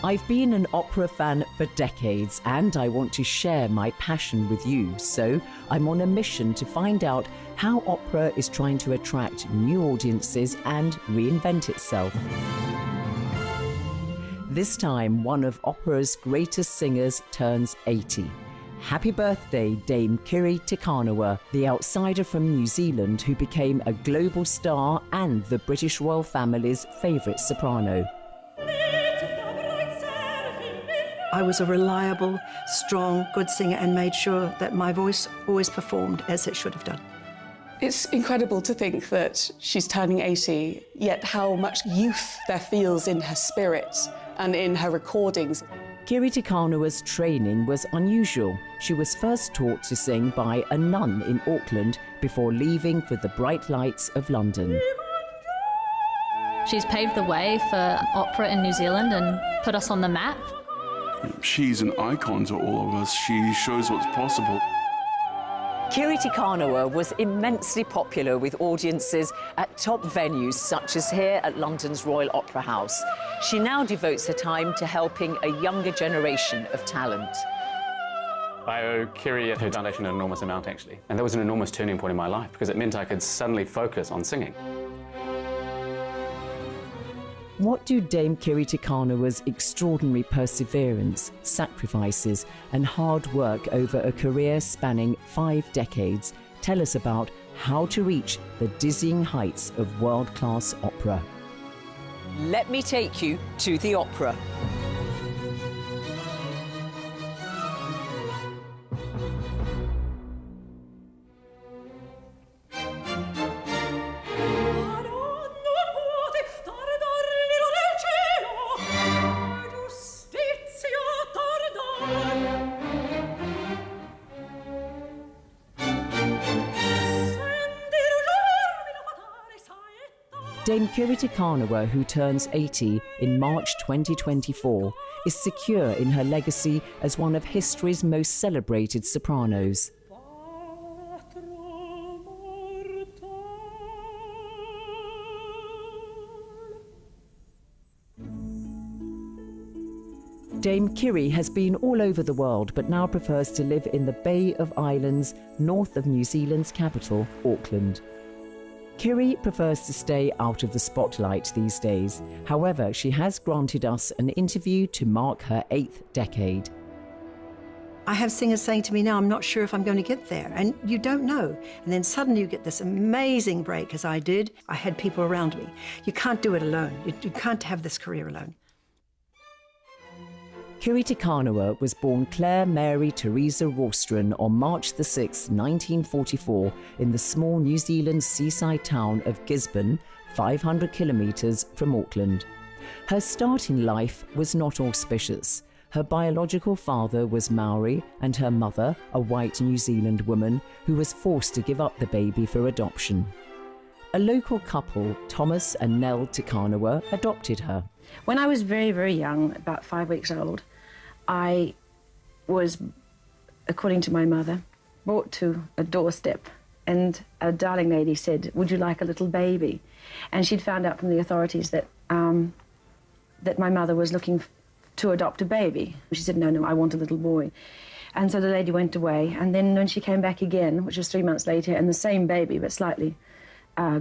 I've been an opera fan for decades and I want to share my passion with you, so I'm on a mission to find out how opera is trying to attract new audiences and reinvent itself. This time, one of opera's greatest singers turns 80. Happy birthday, Dame Kiri Te Kanawa, the outsider from New Zealand who became a global star and the British royal family's favourite soprano. I was a reliable, strong, good singer and made sure that my voice always performed as it should have done. It's incredible to think that she's turning 80, yet how much youth there feels in her spirit and in her recordings. Kiri Te Kanawa's training was unusual. She was first taught to sing by a nun in Auckland before leaving for the bright lights of London. She's paved the way for opera in New Zealand and put us on the map. She's an icon to all of us. She shows what's possible. Kiri Te Kanawa was immensely popular with audiences at top venues such as here at London's Royal Opera House. She now devotes her time to helping a younger generation of talent. I owe Kiri her foundation an enormous amount, actually. And that was an enormous turning point in my life because it meant I could suddenly focus on singing. What do Dame Kiri Te Kanawa's extraordinary perseverance, sacrifices and hard work over a career spanning 5 decades tell us about how to reach the dizzying heights of world-class opera? Let me take you to the opera. Dame Kiri Te Kanawa, who turns 80 in March 2024, is secure in her legacy as one of history's most celebrated sopranos. Dame Kiri has been all over the world but now prefers to live in the Bay of Islands north of New Zealand's capital, Auckland. Kiri prefers to stay out of the spotlight these days. However, she has granted us an interview to mark her 8th decade. I have singers saying to me now, I'm not sure if I'm going to get there, and you don't know. And then suddenly you get this amazing break, as I did. I had people around me. You can't do it alone. You can't have this career alone. Kiri Te Kanawa was born Claire Mary Teresa Rawstron on March 6, 1944, in the small New Zealand seaside town of Gisborne, 500 kilometres from Auckland. Her start in life was not auspicious. Her biological father was Maori and her mother, a white New Zealand woman, who was forced to give up the baby for adoption. A local couple, Thomas and Nell Te Kanawa, adopted her. When I was very, very young, about 5 weeks old, I was, according to my mother, brought to a doorstep and a darling lady said, "Would you like a little baby?" And she'd found out from the authorities that that my mother was looking to adopt a baby. She said, no, I want a little boy. And so the lady went away, and then when she came back again, which was 3 months later, and the same baby, but slightly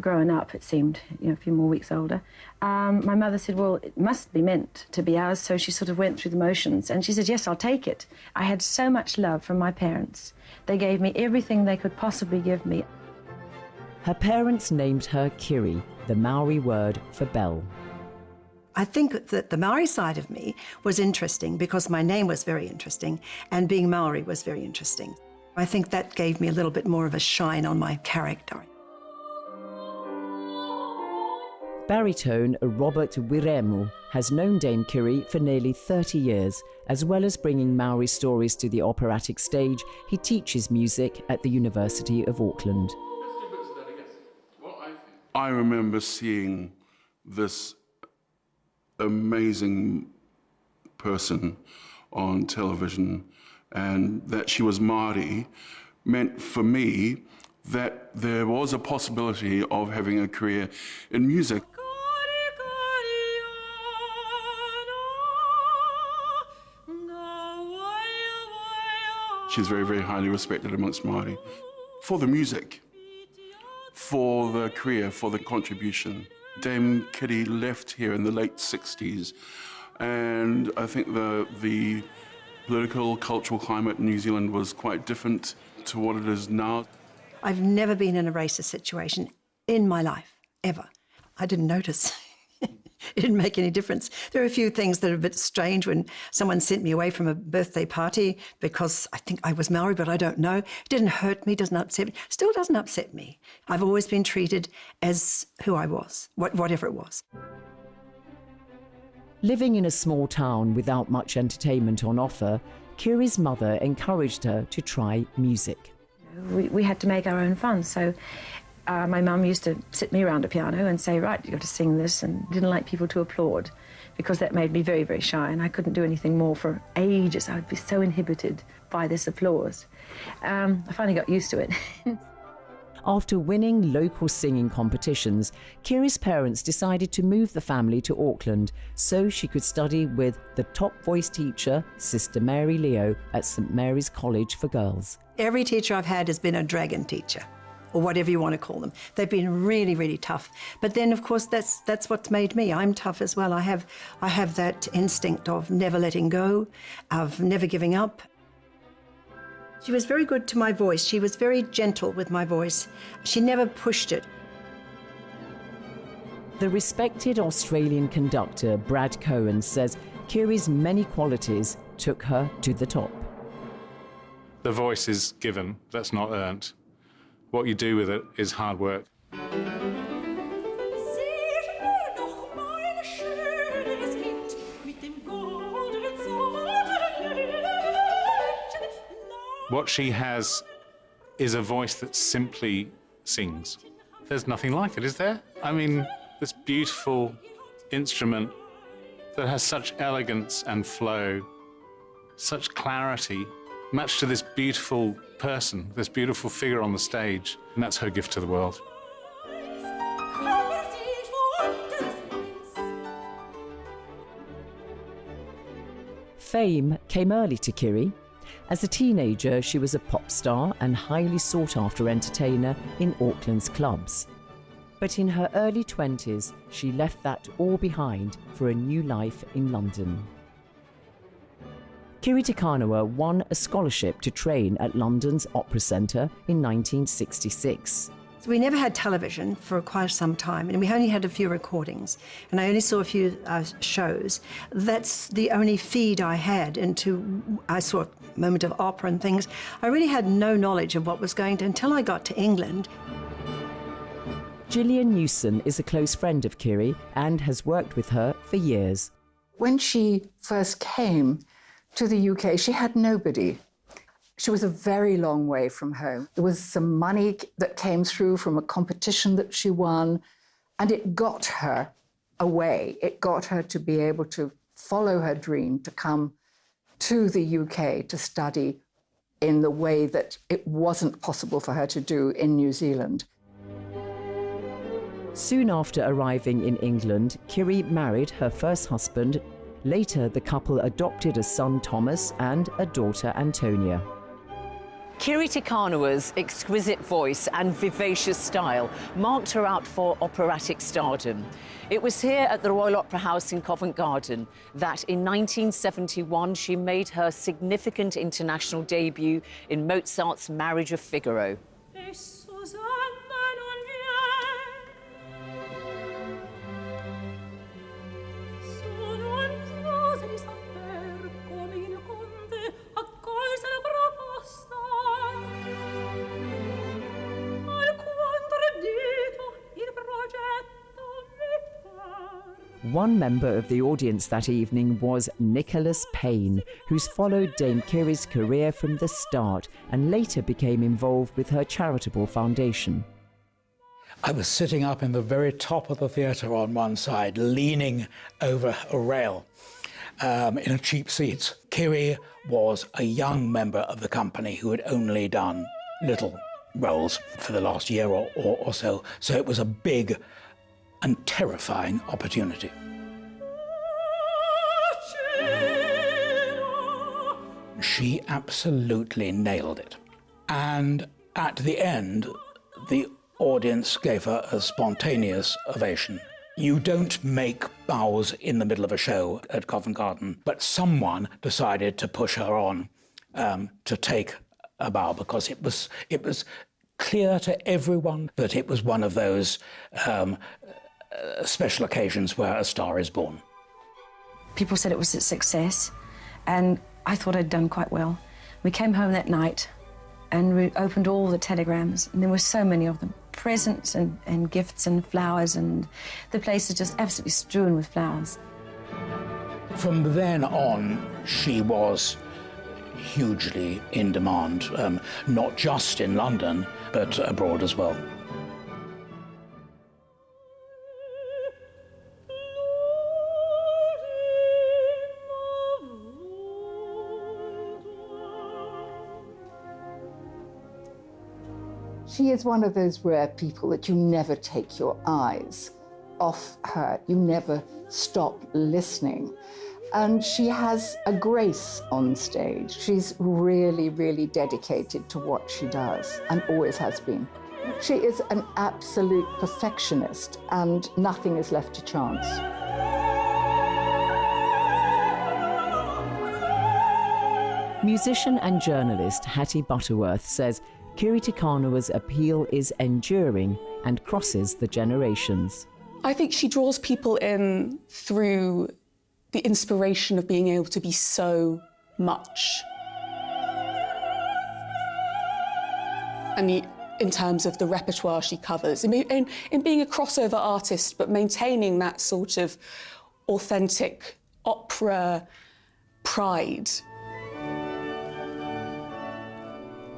grown up, it seemed, a few more weeks older, my mother said, well, it must be meant to be ours, so she sort of went through the motions, and she said, yes, I'll take it. I had so much love from my parents. They gave me everything they could possibly give me. Her parents named her Kiri, the Maori word for bell. I think that the Maori side of me was interesting because my name was very interesting and being Maori was very interesting. I think that gave me a little bit more of a shine on my character. Baritone Robert Wiremu has known Dame Kiri for nearly 30 years. As well as bringing Maori stories to the operatic stage, he teaches music at the University of Auckland. I remember seeing this amazing person on television, and that she was Māori meant for me that there was a possibility of having a career in music. She's very, very highly respected amongst Māori for the music, for the career, for the contribution. Dame Kiri left here in the late 60s, and I think the political, cultural climate in New Zealand was quite different to what it is now. I've never been in a racist situation in my life, ever. I didn't notice. It didn't make any difference. There are a few things that are a bit strange when someone sent me away from a birthday party because I think I was Maori, but I don't know. It didn't hurt me, doesn't upset me. Still doesn't upset me. I've always been treated as who I was, whatever it was. Living in a small town without much entertainment on offer, Kiri's mother encouraged her to try music. We had to make our own fun, so my mum used to sit me around a piano and say, right, you've got to sing this, and didn't like people to applaud because that made me very, very shy, and I couldn't do anything more for ages. I would be so inhibited by this applause. I finally got used to it. After winning local singing competitions, Kiri's parents decided to move the family to Auckland so she could study with the top voice teacher, Sister Mary Leo, at St Mary's College for Girls. Every teacher I've had has been a dragon teacher, or whatever you want to call them. They've been really, really tough. But then, of course, that's what's made me. I'm tough as well. I have that instinct of never letting go, of never giving up. She was very good to my voice. She was very gentle with my voice. She never pushed it. The respected Australian conductor Brad Cohen says Kiri's many qualities took her to the top. The voice is given, that's not earned. What you do with it is hard work. What she has is a voice that simply sings. There's nothing like it, is there? I mean, this beautiful instrument that has such elegance and flow, such clarity, matched to this beautiful person, this beautiful figure on the stage, and that's her gift to the world. Fame came early to Kiri. As a teenager, she was a pop star and highly sought-after entertainer in Auckland's clubs. But in her early 20s, she left that all behind for a new life in London. Kiri Te Kanawa won a scholarship to train at London's Opera Centre in 1966. So we never had television for quite some time, and we only had a few recordings, and I only saw a few shows. That's the only feed I had into, I saw a moment of opera and things. I really had no knowledge of what was going to, until I got to England. Gillian Newson is a close friend of Kiri and has worked with her for years. When she first came to the UK, she had nobody. She was a very long way from home. There was some money that came through from a competition that she won, and it got her away. It got her to be able to follow her dream, to come to the UK to study in the way that it wasn't possible for her to do in New Zealand. Soon after arriving in England, Kiri married her first husband. Later, the couple adopted a son, Thomas, and a daughter, Antonia. Kiri Te Kanawa's exquisite voice and vivacious style marked her out for operatic stardom. It was here at the Royal Opera House in Covent Garden that in 1971 she made her significant international debut in Mozart's Marriage of Figaro. One member of the audience that evening was Nicholas Payne, who's followed Dame Kiri's career from the start and later became involved with her charitable foundation. I was sitting up in the very top of the theatre on one side, leaning over a rail in a cheap seat. Kiri was a young member of the company who had only done little roles for the last year or so, so it was a big and terrifying opportunity. she absolutely nailed it. And at the end, the audience gave her a spontaneous ovation. You don't make bows in the middle of a show at Covent Garden, but someone decided to push her on to take a bow, because it was clear to everyone that it was one of those special occasions where a star is born. People said it was a success, and I thought I'd done quite well. We came home that night and we opened all the telegrams, and there were so many of them. Presents and gifts and flowers, and the place is just absolutely strewn with flowers. From then on, she was hugely in demand, not just in London, but abroad as well. She is one of those rare people that you never take your eyes off her. You never stop listening. And she has a grace on stage. She's really, really dedicated to what she does, and always has been. She is an absolute perfectionist, and nothing is left to chance. Musician and journalist Hattie Butterworth says Kiri Te Kanawa's appeal is enduring and crosses the generations. I think she draws people in through the inspiration of being able to be so much. And in terms of the repertoire she covers, in being a crossover artist, but maintaining that sort of authentic opera pride.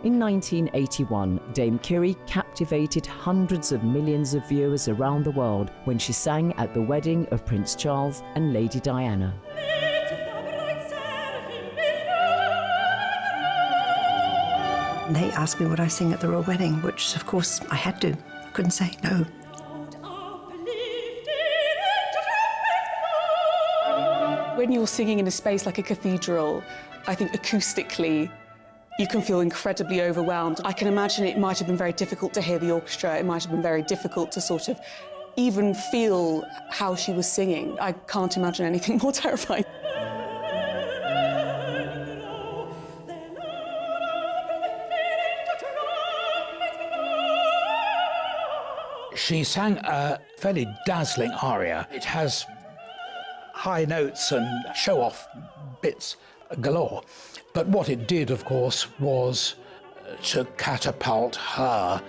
In 1981, Dame Kiri captivated hundreds of millions of viewers around the world when she sang at the wedding of Prince Charles and Lady Diana. They asked me would I sing at the royal wedding, which of course I had to. Couldn't say no. When you're singing in a space like a cathedral, I think acoustically, you can feel incredibly overwhelmed. I can imagine it might have been very difficult to hear the orchestra. It might have been very difficult to sort of even feel how she was singing. I can't imagine anything more terrifying. She sang a fairly dazzling aria. It has high notes and show-off bits galore. But what it did, of course, was to catapult her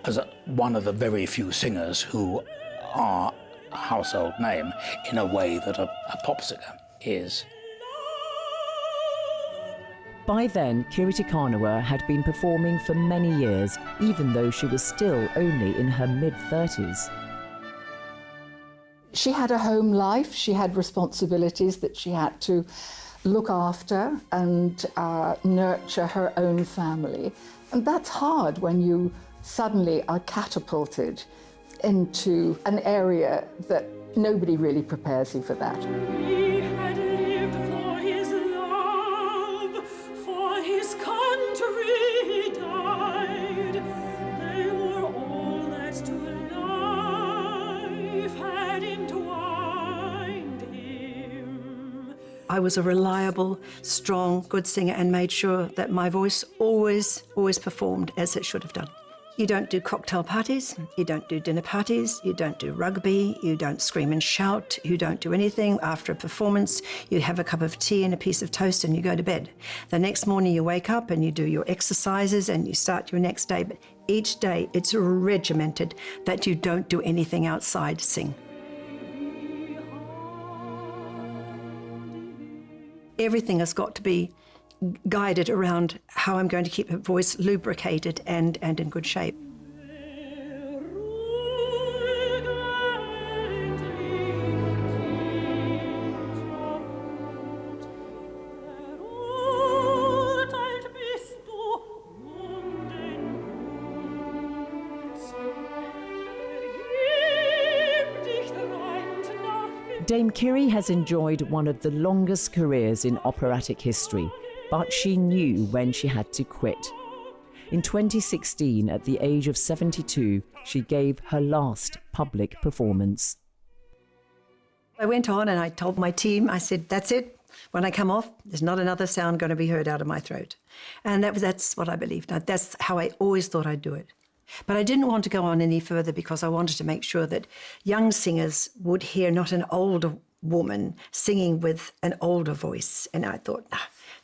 as one of the very few singers who are a household name in a way that a pop singer is. By then, Kiri Te Kanawa had been performing for many years, even though she was still only in her mid-30s. She had a home life. She had responsibilities that she had to look after and nurture her own family. And that's hard when you suddenly are catapulted into an area that nobody really prepares you for that. He had lived for his love, for his country he died. They were all that to life had entwined him. I was a reliable, strong, good singer and made sure that my voice always performed as it should have done. You don't do cocktail parties, you don't do dinner parties, you don't do rugby, you don't scream and shout, you don't do anything. After a performance, you have a cup of tea and a piece of toast and you go to bed. The next morning you wake up and you do your exercises and you start your next day. But each day it's regimented that you don't do anything outside sing. Everything has got to be guided around how I'm going to keep her voice lubricated and in good shape. Dame Kiri has enjoyed one of the longest careers in operatic history, but she knew when she had to quit. In 2016, at the age of 72, she gave her last public performance. I went on and I told my team, I said, that's it. When I come off, there's not another sound going to be heard out of my throat. And that's what I believed. That's how I always thought I'd do it. But I didn't want to go on any further because I wanted to make sure that young singers would hear not an older woman singing with an older voice. And I thought,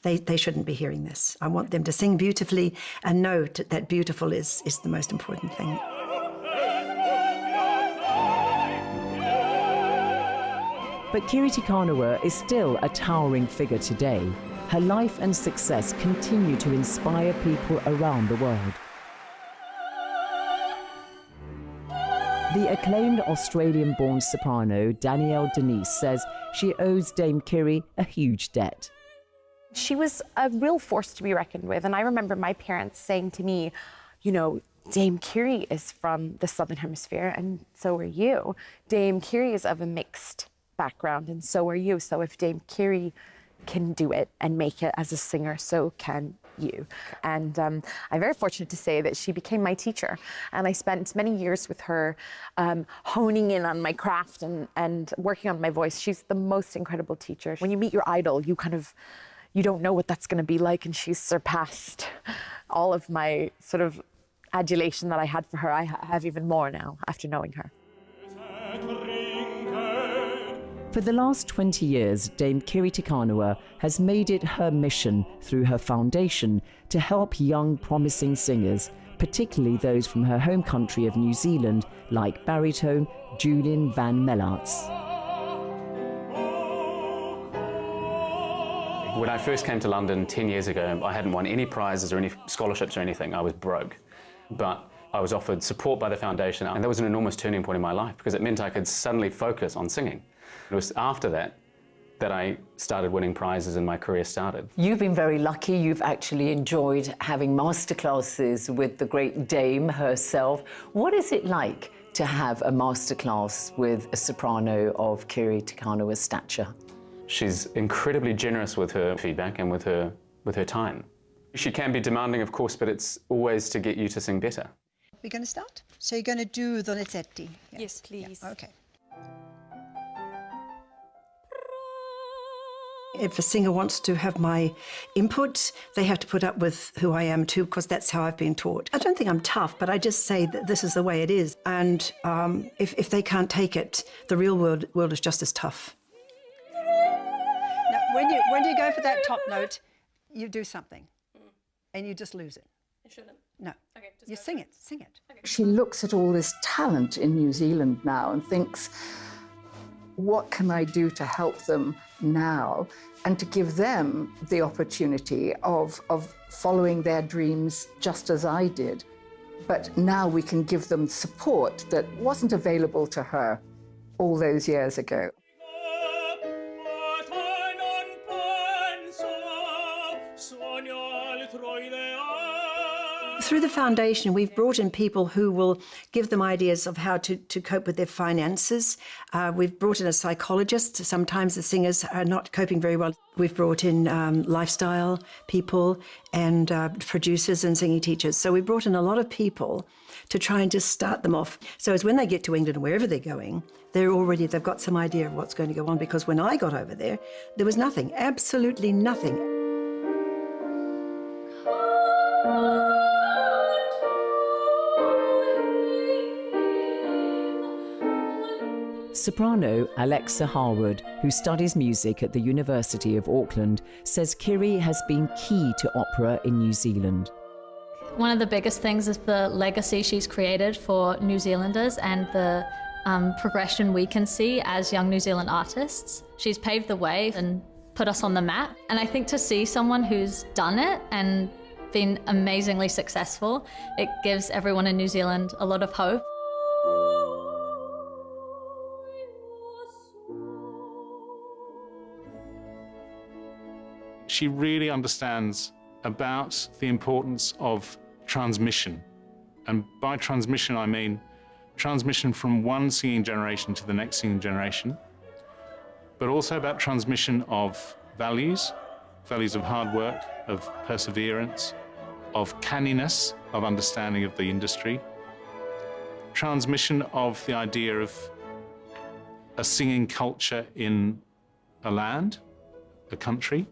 they shouldn't be hearing this. I want them to sing beautifully and know that beautiful is the most important thing. But Kiri Te Kanawa is still a towering figure today. Her life and success continue to inspire people around the world. The acclaimed Australian-born soprano Danielle Denise says she owes Dame Kiri a huge debt. She was a real force to be reckoned with, and I remember my parents saying to me, you know, Dame Kiri is from the Southern Hemisphere, and so are you. Dame Kiri is of a mixed background, and so are you. So if Dame Kiri can do it and make it as a singer, so can you. And I'm very fortunate to say that she became my teacher, and I spent many years with her honing in on my craft and working on my voice. She's the most incredible teacher. When you meet your idol, you don't know what that's going to be like, and she's surpassed all of my sort of adulation that I had for her. I have even more now after knowing her. For the last 20 years, Dame Kiri Te Kanawa has made it her mission through her foundation to help young promising singers, particularly those from her home country of New Zealand, like baritone Julian Van Mellarts. When I first came to London 10 years ago, I hadn't won any prizes or any scholarships or anything. I was broke. But I was offered support by the foundation, and that was an enormous turning point in my life because it meant I could suddenly focus on singing. It was after that I started winning prizes and my career started. You've been very lucky. You've actually enjoyed having masterclasses with the great Dame herself. What is it like to have a masterclass with a soprano of Kiri Te Kanawa's stature? She's incredibly generous with her feedback and with her time. She can be demanding, of course, but it's always to get you to sing better. We're going to start? So you're going to do Donizetti? Yes, please. Yeah. Okay. If a singer wants to have my input, they have to put up with who I am too, because that's how I've been taught. I don't think I'm tough, but I just say that this is the way it is. And if they can't take it, the real world is just as tough. Now, when you go for that top note, you do something, and you just lose it. I shouldn't. No. Okay. You sing it. Sing it. Okay. She looks at all this talent in New Zealand now and thinks, what can I do to help them now and to give them the opportunity of following their dreams just as I did. But now we can give them support that wasn't available to her all those years ago. Through the foundation, we've brought in people who will give them ideas of how to cope with their finances. We've brought in a psychologist. Sometimes the singers are not coping very well. We've brought in lifestyle people and producers and singing teachers. So we brought in a lot of people to try and just start them off. So as when they get to England or wherever they're going, they've got some idea of what's going to go on. Because when I got over there was nothing, absolutely nothing. Soprano Alexa Harwood, who studies music at the University of Auckland, says Kiri has been key to opera in New Zealand. One of the biggest things is the legacy she's created for New Zealanders and the progression we can see as young New Zealand artists. She's paved the way and put us on the map. And I think to see someone who's done it and been amazingly successful, it gives everyone in New Zealand a lot of hope. She really understands about the importance of transmission. And by transmission, I mean transmission from one singing generation to the next singing generation, but also about transmission of values, values of hard work, of perseverance, of canniness, of understanding of the industry, transmission of the idea of a singing culture in a land, a country.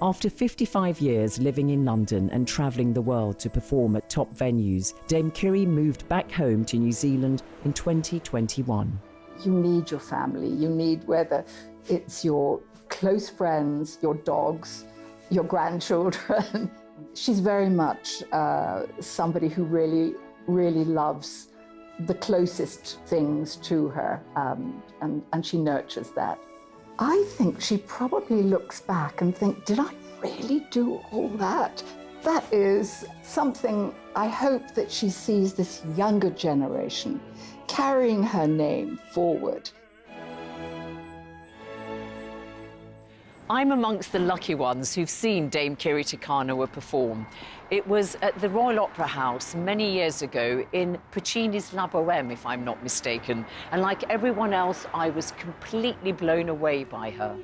After 55 years living in London and travelling the world to perform at top venues, Dame Kiri moved back home to New Zealand in 2021. You need your family. You need, whether it's your close friends, your dogs, your grandchildren. She's very much somebody who really, really loves the closest things to her, and she nurtures that. I think she probably looks back and thinks, did I really do all that? That is something I hope that she sees this younger generation carrying her name forward. I'm amongst the lucky ones who've seen Dame Kiri Te Kanawa perform. It was at the Royal Opera House many years ago in Puccini's La Bohème, if I'm not mistaken. And like everyone else, I was completely blown away by her.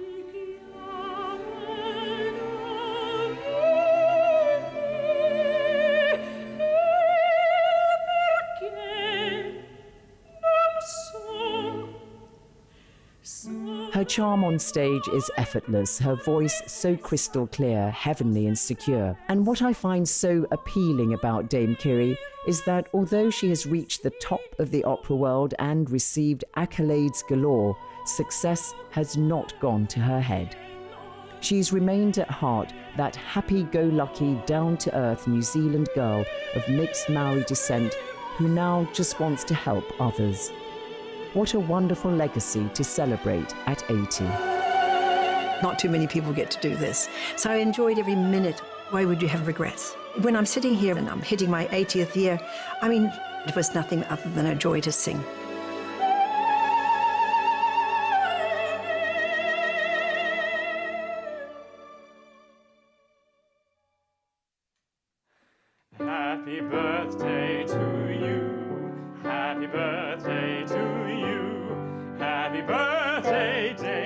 Her charm on stage is effortless, her voice so crystal clear, heavenly and secure. And what I find so appealing about Dame Kiri is that although she has reached the top of the opera world and received accolades galore, success has not gone to her head. She's remained at heart that happy-go-lucky, down-to-earth New Zealand girl of mixed Maori descent who now just wants to help others. What a wonderful legacy to celebrate at 80. Not too many people get to do this. So I enjoyed every minute. Why would you have regrets? When I'm sitting here and I'm hitting my 80th year, I mean, it was nothing other than a joy to sing. Happy birthday to you. Happy birthday to you. Happy birthday, Dame.